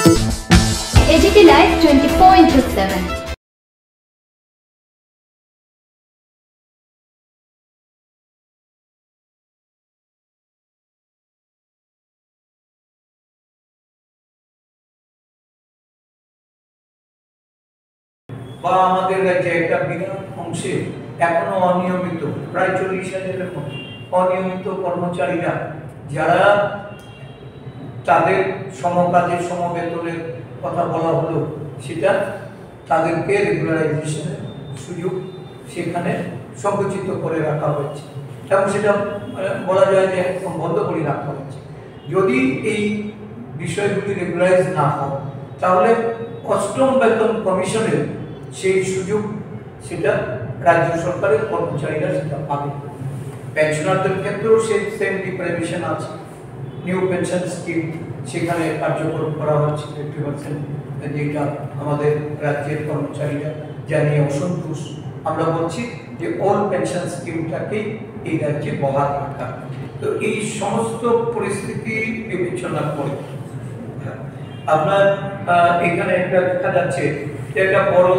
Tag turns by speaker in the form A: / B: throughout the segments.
A: AGT Live 24/7.
B: বা আমাদের রাজ্যে একটা বিরাট অংশে এখনো অনিয়মিত প্রায় 40,000-এর মতো অনিয়মিত কর্মচারীরা যারা তাদের সমকাজের সমবেতনের কথা বলা হলো সেটা তাদেরকে রেগুলারাইজেশনের সুযোগ সেখানে সংকুচিত করে রাখা হয়েছে এবং সেটা বলা যায় যে একদম বন্ধ করে রাখা হয়েছে। যদি এই বিষয়গুলি রেগুলারাইজ না হয় তাহলে অষ্টম বেতন কমিশনের সেই সুযোগ সেটা রাজ্য সরকারের কর্মচারীরা সেটা পাবে। পেনশনারদের ক্ষেত্রেও সেই সেম ডিপ্রাইভেশন আছে। নিউ পেনশন স্কিম সেখানে কার্যকর করা হচ্ছে 50%, যেটা আমাদের রাজ্যের কর্মচারীরা জানিয়ে অসন্তোষ। আমরা বলছি যে ওল্ড পেনশন স্কিমটাকেই এই রাজ্যে বহাল রাখা। তো এই সমস্ত পরিস্থিতি বিবেচনা করে আপনার এখানে একটা দেখা যাচ্ছে যে একটা বড়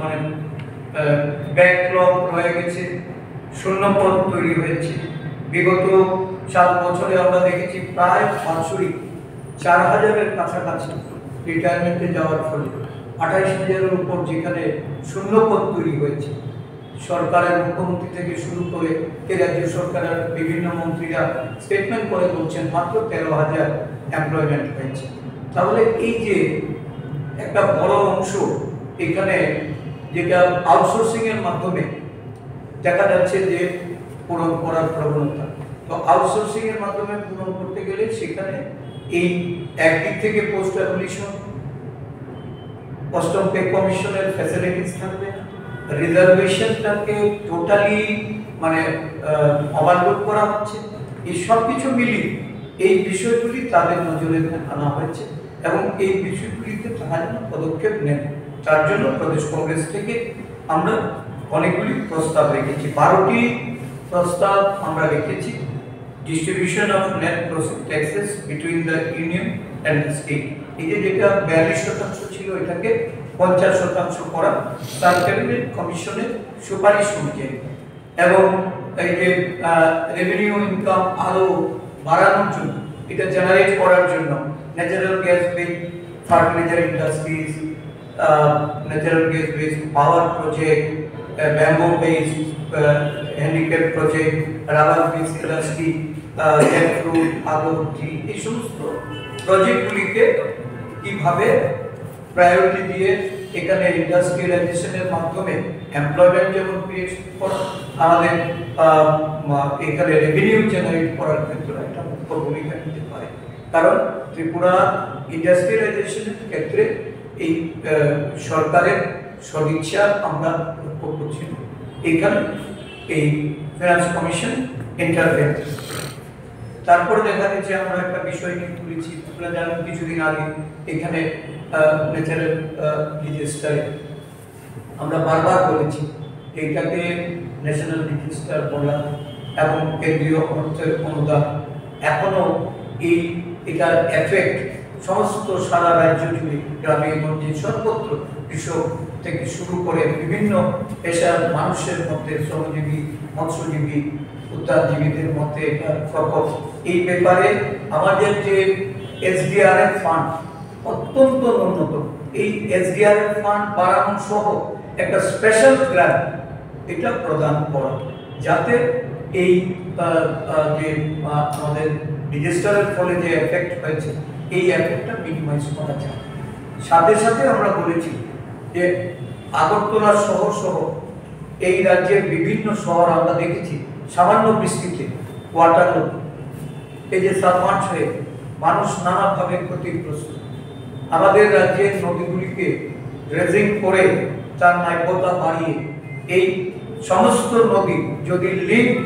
B: মানে ব্যাকলগ রয়ে গেছে, শূন্যপদ তৈরি হয়েছে। বিগত 7 বছরে আমরা দেখেছি প্রায় বাৎসরিক 4,000-এর কাছাকাছি রিটায়ারমেন্টে যাওয়ার ফলে 28,000-এর উপর যেখানে শূন্যপদ তৈরি হয়েছে। সরকারের মুখ্যমন্ত্রী থেকে শুরু করে রাজ্য সরকারের বিভিন্ন মন্ত্রীরা স্টেটমেন্ট করে বলছেন মাত্র 13,000 এমপ্লয়মেন্ট হয়েছে। তাহলে এই যে একটা বড় অংশ এখানে যেটা আউটসোর্সিং এর মাধ্যমে দেখা যাচ্ছে যে পূরণ করার প্রবণতা, তো আউটসোর্সিং এর মাধ্যমে পূরণ করতে গেলে সেখানে এই একদিক থেকে পোস্ট অ্যাবলিশন, অষ্টম পে কমিশনের ফ্যাসিলিটিস থাকবে, রিজার্ভেশনটাকে টোটালি মানে ওভারলোড করা হচ্ছে। এই সব কিছু মিলিয়ে এই বিষয়গুলি তাদের নজরে আনা হয়েছে এবং এই বিষয়গুলিতে তারা যেন পদক্ষেপ নেন তার জন্য প্রদেশ কংগ্রেস থেকে আমরা অনেকগুলি প্রস্তাব রেখেছি। 12টি প্রস্তাব আমরা রেখেছি। Distribution of net process taxes between the union and the state, এই যে যেটা 42% ছিল এটাকে 50% করা তার ক্যাবিনেট কমিশনের সুপারিশ অনুযায়ী, এবং এই যে রেভিনিউ ইনকাম আরো বাড়ানোর জন্য, এটা জেনারেট করার জন্য natural gas base fertiliser industries, natural gas base power project, bamboo base handicap project, rubber base industry, jackfruit, আগর, টি, এই সমস্ত প্রজেক্টগুলিকে কিভাবে প্রায়োরিটি দিয়ে এখানে ইন্ডাস্ট্রিয়ালাইজেশনের মাধ্যমে এমপ্লয়মেন্ট যেমন ক্রিয়েট করা, আমাদের এখানে রেভিনিউ জেনারেট করার ক্ষেত্রে একটা মুখ্য ভূমিকা নিতে পারে। কারণ ত্রিপুরা ইন্ডাস্ট্রিয়ালাইজেশনের ক্ষেত্রে এই সরকারের সদিচ্ছা আমরা লক্ষ্য করছি। এখানে এই ফিনান্স কমিশন ইন্টারভেন। তারপরে দেখা গেছে আমরা একটা বিষয় নিয়ে তুলেছি, আপনারা জানেন কিছুদিন আগে এখানে ন্যাচারাল ডিজাস্টারে আমরা বারবার বলেছি এইটাকে ন্যাশনাল ডিজাস্টার বলা এবং কেন্দ্রীয় অর্থের অনুদান এখনো এটার এফেক্ট সমস্ত সারা রাজ্য জুড়ে গ্রামে গঞ্জে সর্বত্র কৃষক থেকে শুরু করে বিভিন্ন পেশার মানুষের মধ্যে, শ্রমজীবী, মৎস্যজীবী, উদ্যানজীবীদের মধ্যে এটা প্রকোপ। এই ব্যাপারে আমাদের যে এসডিআরএফ ফান্ড অত্যন্ত ন্যূনতম, এই এসডিআরএফ ফান্ড বাড়ানো সহ একটা স্পেশাল গ্রান্ট এটা প্রদান করা, যাতে এই যে আমাদের ডিজাস্টারের ফলে যে এফেক্ট হয়েছে এই এফেক্টটা মিনিমাইজ করা যায়। সাথে সাথে আমরা বলেছি যে আগরতলা শহর সহ এই রাজ্যের বিভিন্ন শহর আমরা দেখেছি সামান্য বৃষ্টিতে ওয়াটার এই যে সাবমার্জ হয়ে মানুষ নানাভাবে ক্ষতিগ্রস্ত। আমাদের রাজ্যের নদীগুলিকে ড্রেজিং করে তার নাব্যতা বাড়িয়ে এই সমস্ত নদী যদি লিঙ্ক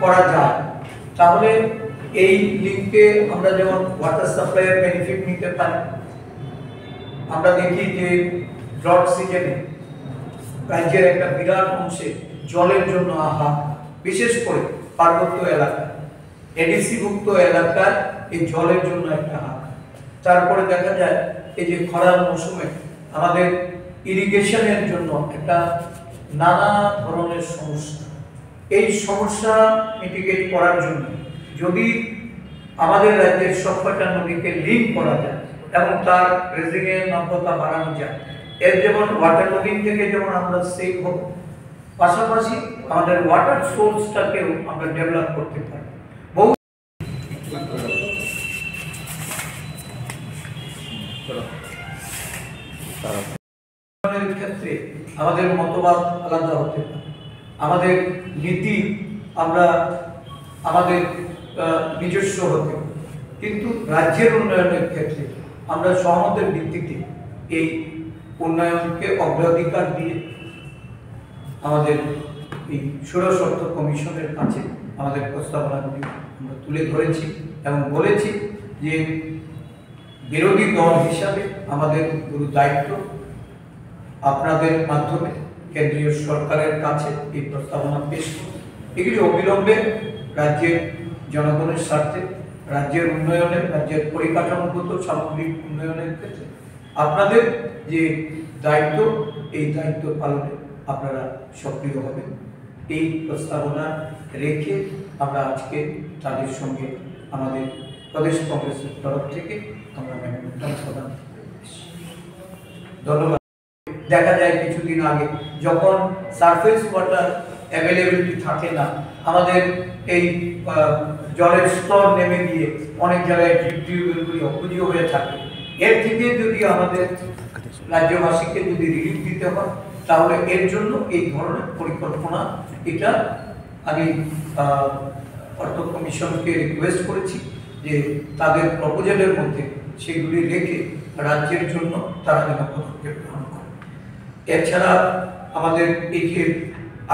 B: করা যায় তাহলে এই লিঙ্কে আমরা যেমন ওয়াটার সাপ্লাইয়ের বেনিফিট নিতে পারি। আমরা দেখি যে ড্রট সিজনে রাজ্যের একটা বিরাট অংশে জলের জন্য বিশেষ করে পার্বত্য এলাকা, এডিসি ভুক্ত এলাকার এই জলের জন্য একটা হাত। তারপরে দেখা যায় এই যে খরার মৌসুমে আমাদের ইরিগেশনের জন্য একটা নানা ধরনের সমস্যা। এই সমস্যা মিটিগেট করার জন্য যদি আমাদের রাজ্যের সবকটা নদীকে লিঙ্ক করা যায় এবং তার রেজিংয়ের নম্রতা বাড়ানো যায়, এর যেমন ওয়াটার লগিং থেকে যেমন আমরা সেভ হব, পাশাপাশি আমাদের ওয়াটার সোর্সটাকেও আমরা ডেভেলপ করতে পারি। বহু ক্ষেত্রে আমাদের মতবাদ আলাদা হতে পারে, আমাদের নীতি আমরা আমাদের নিজস্ব হতে, কিন্তু রাজ্যের উন্নয়নের ক্ষেত্রে আমরা সহমতের ভিত্তিতে এই উন্নয়নকে অগ্রাধিকার দিয়ে আমাদের এই ষোড়শ অর্থ কমিশনের কাছে আমাদের প্রস্তাবনাগুলি আমরা তুলে ধরেছি এবং বলেছি যে বিরোধী দল হিসাবে আমাদের গুরু দায়িত্ব আপনাদের মাধ্যমে কেন্দ্রীয় সরকারের কাছে এই প্রস্তাবনা পেশ করা। এগুলি অবিলম্বে রাজ্যের জনগণের স্বার্থে, রাজ্যের উন্নয়নের, রাজ্যের পরিকাঠামোগত সামগ্রিক উন্নয়নের ক্ষেত্রে আপনাদের যে দায়িত্ব, এই দায়িত্ব পালনে আপনারা সক্রিয় হবেন। এই প্রস্তাবনা রেখে আমরা আজকে তাদের সঙ্গে আমাদের প্রদেশ কংগ্রেসের তরফ থেকে আমরা মেমোরেন্ডাম প্রদান করেছি। ধন্যবাদ। দেখা যায় কিছুদিন আগে যখন সারফেস ওয়াটার অ্যাভেলেবিলিটি থাকে না, আমাদের এই জলের স্তর নেমে গিয়ে অনেক জায়গায় টিউবওয়েলগুলি অপুজীয় হয়ে থাকে। এর থেকে যদি আমাদের রাজ্যবাসীকে যদি রিলিফ দিতে হয়, তাহলে এর জন্য এই ধরনের পরিকল্পনা, এটা আমি অর্থ কমিশনকে রিকোয়েস্ট করেছি যে তাদের প্রপোজালের মধ্যে সেগুলি রেখে রাজ্যের জন্য তারা যেন পদক্ষেপ গ্রহণ করে। এছাড়া আমাদের এই যে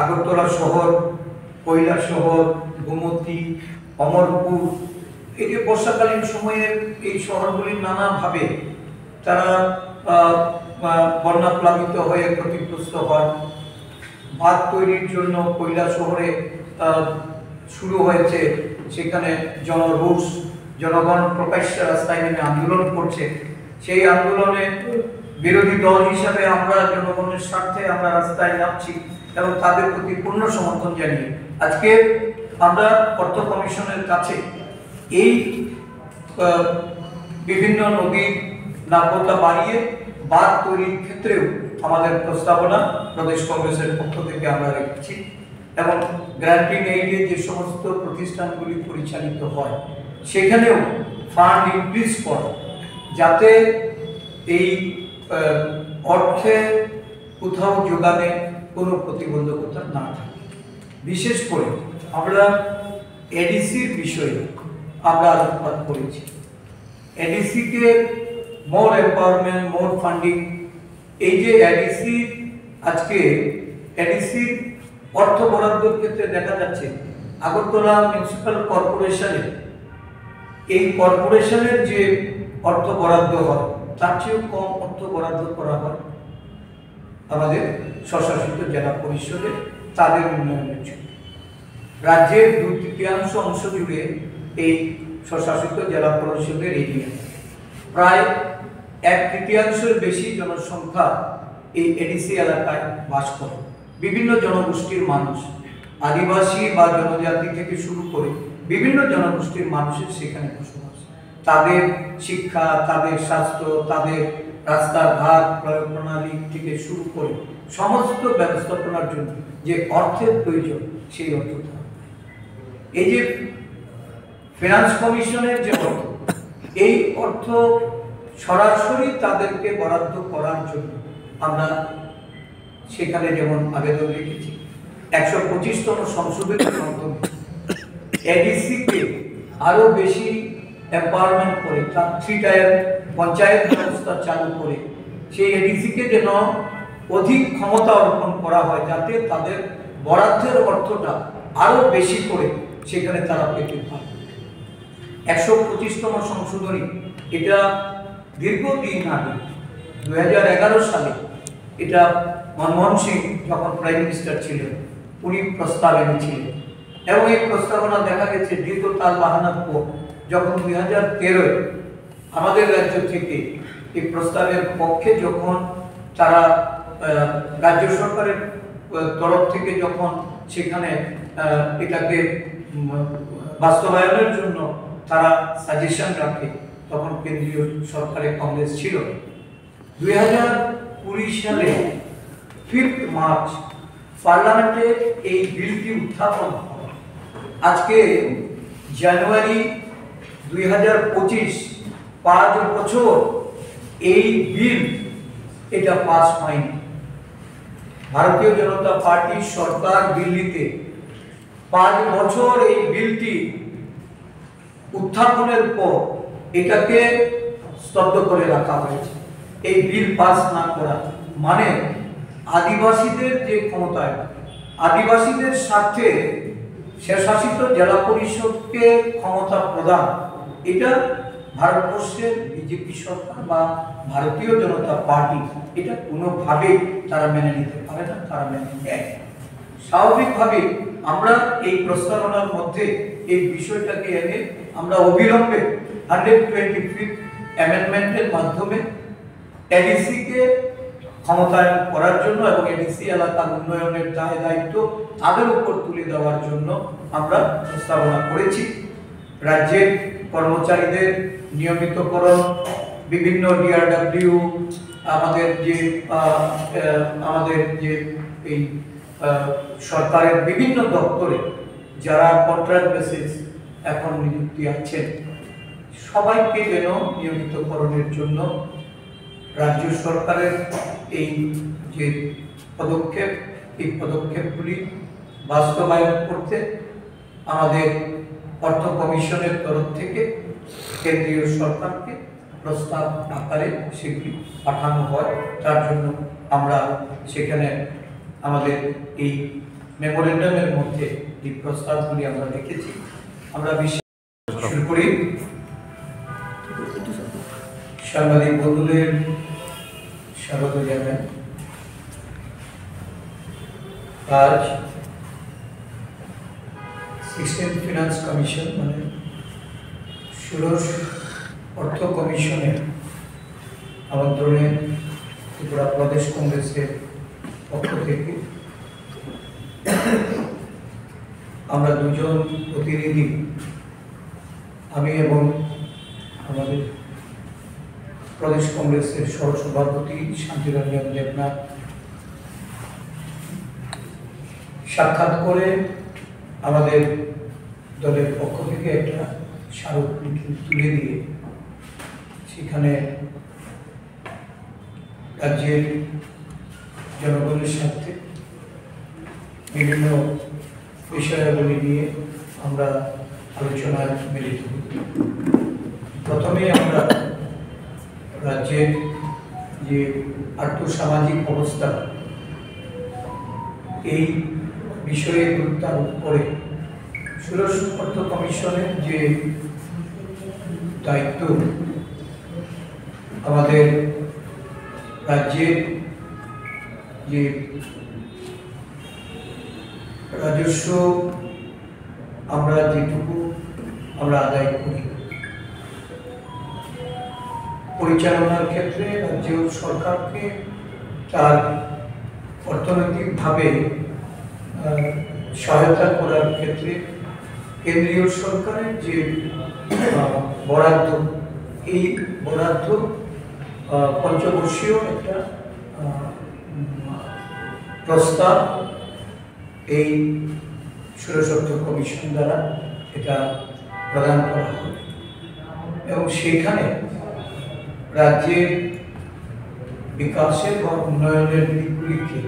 B: আগরতলা শহর, কৈলা শহর, গোমতী, অমরপুর, এই যে বর্ষাকালীন সময়ে এই শহরগুলি নানাভাবে তারা বন্যা প্লাবিত হয়ে ক্ষতিগ্রস্ত হয়। বাঁধ তৈরির জন্য কৈলা শহরে শুরু হয়েছে, সেখানে জনরোষ, জনগণ প্রকাশ্যে রাস্তায় নেমে আন্দোলন করছে। সেই আন্দোলনে বিরোধী দল হিসাবে আমরা জনগণের স্বার্থে আমরা রাস্তায় নামছি এবং তাদের প্রতি পূর্ণ সমর্থন জানিয়ে আজকে আমরা অর্থ কমিশনের কাছে এই বিভিন্ন নদীর নাব্যতা বাড়িয়ে বাঁধ তৈরির ক্ষেত্রেও আমাদের প্রস্তাবনা প্রদেশ কংগ্রেসের পক্ষ থেকে আমরা রেখেছি এবং গ্রান্টিং এইডে যে সমস্ত প্রতিষ্ঠানগুলি পরিচালিত হয় সেখানেও ফান্ড ইনক্রিজ করা, যাতে এই অর্থে কোথাও যোগানে কোনো প্রতিবন্ধকতা না থাকে। বিশেষ করে আমরা এডিসির বিষয়ে আমরা আলোকপাত করেছি। এডিসিকে মোর এম্পাওয়ারমেন্ট, মোর ফান্ডিং, এই যে এডিসি আজকে এডিসির অর্থ বরাদ্দের ক্ষেত্রে দেখা যাচ্ছে আগরতলা মিউনিসিপ্যাল কর্পোরেশনের এই কর্পোরেশনের যে অর্থ বরাদ্দ হয় তার চেয়েও কম অর্থ বরাদ্দ করা হয় আমাদের স্বশাসিত জেলা পরিষদে তাদের উন্নয়নের জন্য। রাজ্যের 2/3 অংশ জুড়ে এই স্বশাসিত জেলা পরিষদের এরিয়া, প্রায় 1/3 বেশি জনসংখ্যা এই এডিসি এলাকায় বাস করে। বিভিন্ন জনগোষ্ঠীর মানুষ, আদিবাসী বা জনজাতি থেকে শুরু করে বিভিন্ন জনগোষ্ঠীর মানুষের সেখানে বসবাস। তাদের শিক্ষা, তাদের স্বাস্থ্য, তাদের রাস্তাঘাট প্রয়োগ প্রণালী থেকে শুরু করে সমস্ত ব্যবস্থাপনার জন্য যে অর্থের প্রয়োজন সেই অর্থ। এই যে ফিনান্স কমিশনের যে অর্থ, এই অর্থ সরাসরি তাদেরকে বরাদ্দ করার জন্য আমরা সেখানে যেমন আবেদন রেখেছি 125তম সংশোধনীর মাধ্যমে এডিসিকে আরো বেশি এম্পাওয়ারমেন্ট করে তার 3 টায়ার পঞ্চায়েত ব্যবস্থা চালু করে সেই এডিসিকে যেন অধিক ক্ষমতা অর্পণ করা হয়, যাতে তাদের বরাদ্দের অর্থটা আরো বেশি করে সেখানে তারা পেতে পারে। 125তম সংশোধনী এটা দীর্ঘদিন আগে 2011 সালে এটা মনমোহন সিং যখন প্রাইম মিনিস্টার ছিলেন উনি প্রস্তাব এনেছিলেন এবং এই প্রস্তাবনা দেখা গেছে দীর্ঘ তাল বাহানার পর যখন 2013 আমাদের রাজ্য থেকে এই প্রস্তাবের পক্ষে যখন তারা রাজ্য সরকারের তরফ থেকে যখন সেখানে এটাকে বাস্তবায়নের জন্য তারা সাজেশন রাখে, তখন কেন্দ্রীয় সরকারে কংগ্রেস ছিল। 2020 সালে 5 মার্চ পার্লামেন্টে এই বিলটি উত্থাপন হয়। আজকে জানুয়ারি 2025, 5 বছর এই বিল এটা পাস হয়নি। ভারতীয় জনতা পার্টি সরকার দিল্লিতে 5 বছর এই বিলটি উত্থাপনের পর এটাকে স্তব্ধ করে রাখা হয়েছে। এই বিল পাস না করা মানে আদিবাসীদের যে ক্ষমতায়, আদিবাসীদের স্বার্থে স্বেচ্ছাশাসিত জেলা পরিষদকে ক্ষমতা প্রদান, এটা ভারতবর্ষের বিজেপি সরকার বা ভারতীয় জনতা পার্টি এটা কোনোভাবেই তারা মেনে নিতে পারে না, তারা মেনে নেয়। স্বাভাবিকভাবে আমরা এই প্রস্তাবনার মধ্যে এই বিষয়টাকে এনে আমরা অবিলম্বে 125th অ্যামেন্ডমেন্টের মাধ্যমে এডিসি কে ক্ষমতায়ন করার জন্য এবং এডিসি এলাকার উন্নয়নের দায়িত্ব তাদের উপর তুলে দেওয়ার জন্য আমরা প্রস্তাবনা করেছি। রাজ্যের কর্মচারীদের নিয়মিতকরণ, বিভিন্ন ডিআরডব্লিউ, আমাদের যে এই সরকারের বিভিন্ন দপ্তরে যারা কন্ট্রাক্ট বেসিস এখন নিযুক্তি আছেন, সবাইকে যেন নিয়মিতকরণের জন্য রাজ্য সরকারের এই যে পদক্ষেপ, এই পদক্ষেপগুলি বাস্তবায়ন করতে আমাদের অর্থ কমিশনের তরফ থেকে কেন্দ্রীয় সরকারকে প্রস্তাব আকারে সেগুলি পাঠানো হয়। তার জন্য আমরা সেখানে আমাদের এই মেমোরেন্ডামের মধ্যে এই প্রস্তাবগুলি আমরা রেখেছি। আমরা শুরু করি। সাংবাদিক বন্ধুদের স্বাগত জানাই। আজ 16th ফিনান্স কমিশন মানে ষোড়শ অর্থ কমিশনের আমন্ত্রণে ত্রিপুরা প্রদেশ কংগ্রেসের পক্ষ থেকে আমরা দুজন প্রতিনিধি, আমি এবং আমাদের প্রদেশ কংগ্রেসের সহসভাপতি শান্তিরঞ্জন দেবনাথ, সাক্ষাৎ করে আমাদের দলের পক্ষ থেকে একটা স্মারকলিপি তুলে দিয়ে সেখানে রাজ্যের জনগণের স্বার্থে বিভিন্ন বিষয়াবলী নিয়ে আমরা আলোচনায় মিলিত হই। প্রথমে আমরা রাজ্যের যে আর্থসামাজিক অবস্থা এই বিষয়ে গুরুত্ব আরোপ করে ষোড়শ অর্থ কমিশনের যে দায়িত্ব, আমাদের রাজ্যের যে রাজস্ব আমরা যেটুকু আমরা আদায় করি, পরিচালনার ক্ষেত্রে রাজ্য সরকারকে তার অর্থনৈতিকভাবে সহায়তা করার ক্ষেত্রে কেন্দ্রীয় সরকারের যে বরাদ্দ, এই বরাদ্দ পঞ্চবর্ষীয় একটা প্রস্তাব এই ষোড়শ অর্থ কমিশন দ্বারা এটা প্রদান করা হয় এবং সেখানে রাজ্যের বিকাশের বা উন্নয়নের দিকগুলিকে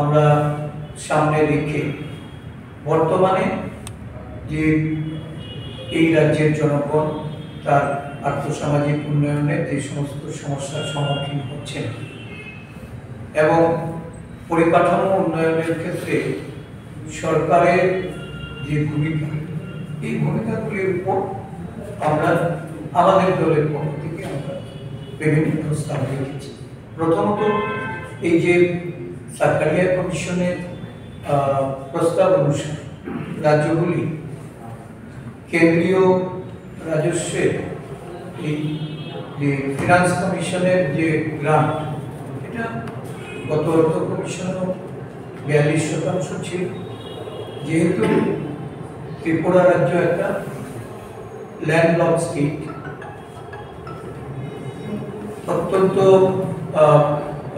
B: আমরা সামনে রেখে বর্তমানে যে এই রাজ্যের জনগণ তার আর্থসামাজিক উন্নয়নের যে সমস্ত সমস্যার সম্মুখীন হচ্ছেন এবং পরিকাঠামো উন্নয়নের ক্ষেত্রে সরকারের যে ভূমিকা, এই ভূমিকাগুলির উপর আমরা আমাদের দলের পক্ষ থেকে আমরা বিভিন্ন প্রস্তাব রেখেছি। প্রথমত এই যে সার্কারিয়া কমিশনের প্রস্তাব অনুসারে রাজ্যগুলি কেন্দ্রীয় রাজস্বের এই যে ফিনান্স কমিশনের যে গ্রান্ট, এটা গত অর্থ কমিশনও 42% ছিল। যেহেতু ত্রিপুরা রাজ্য একটা ল্যান্ডলক স্টেট, অত্যন্ত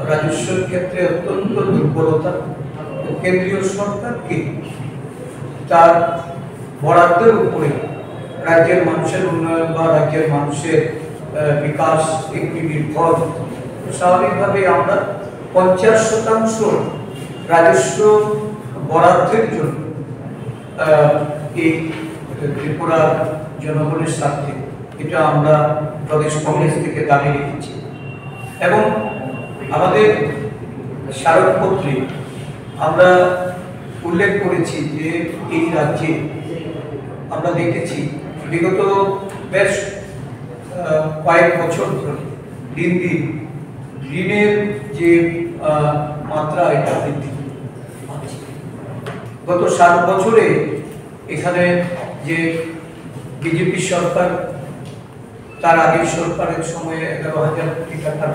B: রাজস্বের ক্ষেত্রে অত্যন্ত দুর্বলতা, কেন্দ্রীয় সরকারকে তার বরাদ্দের উপরে রাজ্যের মানুষের উন্নয়ন বা রাজ্যের মানুষের বিকাশ একটি নির্ভর। স্বাভাবিকভাবে আমরা 50% রাজস্ব বরাদ্দের জন্য এই ত্রিপুরা জনগণের স্বার্থে এটা আমরা প্রদেশ কংগ্রেস থেকে দাবি রেখেছি। এবং আমাদের স্মারকপত্রে আমরা উল্লেখ করেছি যে এই রাজ্যে আমরা দেখেছি বিগত বেশ কয়েক বছর ধরে দিন দিন ঋণের যে মাত্রা এটা বৃদ্ধি পাচ্ছে। গত 7 বছরে এখানে যে বিজেপি সরকার, তার আগের সরকারের সময়ে 11,000 কোটি টাকার,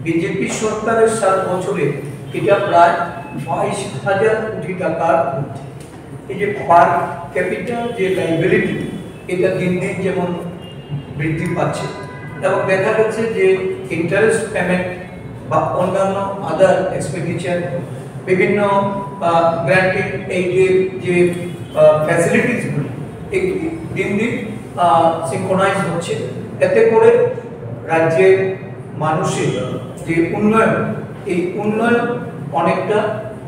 B: বিজেপি সরকারের 7 বছরে এটা প্রায় 22,000 কোটি টাকার মধ্যে। এই যে পার ক্যাপিটাল যে লাইবিলিটি, এটা দিন দিন যেমন বৃদ্ধি পাচ্ছে এবং দেখা যাচ্ছে যে ইন্টারেস্ট পেমেন্ট বা অন্যান্য আদার এক্সপেন্ডিচার, বিভিন্ন গ্র্যান্টেড এইডের যে ফ্যাসিলিটিসগুলো দিন দিন সিনক্রোনাইজ হচ্ছে। এতে করে রাজ্যের মানুষের যে উন্নয়ন, এই উন্নয়ন অনেকটা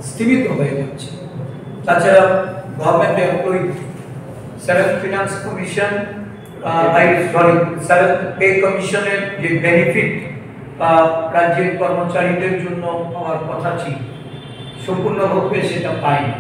B: স্থিমিত হয়ে যাচ্ছে। তাছাড়া government employee, 7th finance commission, 7th pay কমিশনের যে বেনিফিট রাজ্যের কর্মচারীদের জন্য পাওয়ার কথা ছিল, সম্পূর্ণরূপে সেটা পায়নি।